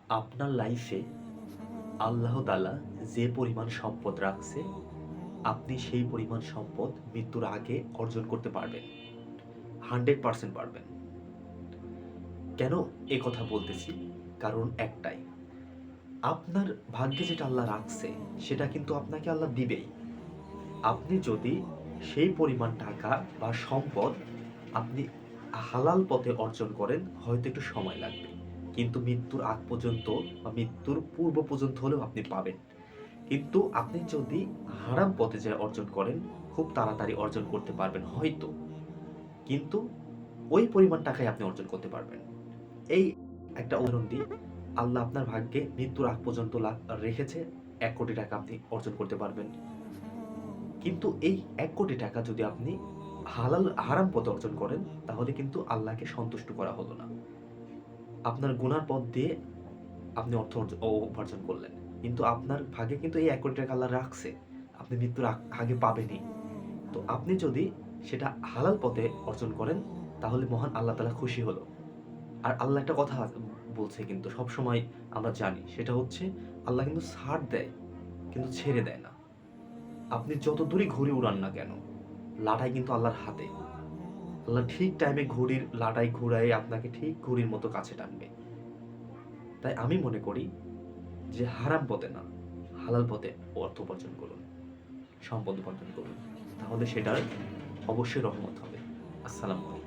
আপনার লাইফে আল্লাহ তাআলা যে পরিমাণ সম্পদ রাখছে, আপনি সেই পরিমাণ সম্পদ মৃত্যুর আগে অর্জন করতে পারবেন। 100% পারবেন। কেন কথা বলতেছি? কারণ একটাই। আপনার ভাগ্যে যেটা আল্লাহ রাখছে, সেটা কিন্তু আপনাকে আল্লাহ দিবেই। আপনি যদি সেই পরিমাণ টাকা বা সম্পদ আপনি হালাল পথে অর্জন করেন, হয়তো একটু সময় লাগবে। কিন্তু মৃত্যুর আগ পর্যন্ত বা মৃত্যুর পূর্ব পর্যন্ত হলেও আপনি পাবেন। কিন্তু আপনি যদি হারাম পথে যেয়ে অর্জন করেন, খুব তাড়াতাড়ি অর্জন করতে পারবেন হয়তো। কিন্তু ওই পরিমাণ টাকাই আপনি অর্জন করতে পারবেন। এই একটা উদাহরণ দিই। আল্লাহ আপনার ভাগ্যে মৃত্যুর আগ পর্যন্ত রেখেছে ৳১,০০,০০,০০০ আপনি অর্জন করতে পারবেন। কিন্তু এই ৳১,০০,০০,০০০ যদি আপনি হারাম পথে অর্জন করেন, তাহলে কিন্তু আল্লাহকে সন্তুষ্ট করা হলো না। আপনার গুনার পথ দিয়ে আপনি অর্থ উপার্জন করলেন। কিন্তু আপনার ভাগ্যে কিন্তু এই ৳১,০০,০০,০০০ আল্লাহ রাখছে। আপনি মৃত্যুর আগে পাবেনই। তো আপনি যদি সেটা হালাল পথে অর্জন করেন, তাহলে মহান আল্লাহ তাআলা খুশি হলো। আর আল্লাহ একটা কথা বলছে কিন্তু সবসময় আমরা জানি। সেটা হচ্ছে আল্লাহ কিন্তু ছাড় দেয়, কিন্তু ছেড়ে দেয় না। আপনি যত দূরই ঘুড়ি উড়ান না কেন, লাটাই কিন্তু আল্লাহর হাতে। আল্লাহ ঠিক টাইমে ঘুড়ির লাটাই ঘুরায়ে আপনাকে ঠিক ঘুড়ির মতো কাছে টানবে। তাই আমি মনে করি যে হারাম পথে না, হালাল পথে অর্থ উপার্জন করুন, সম্পদ উপার্জন করুন। তাহলে সেটার অবশ্যই রহমত হবে। আসসালামু আলাইকুম।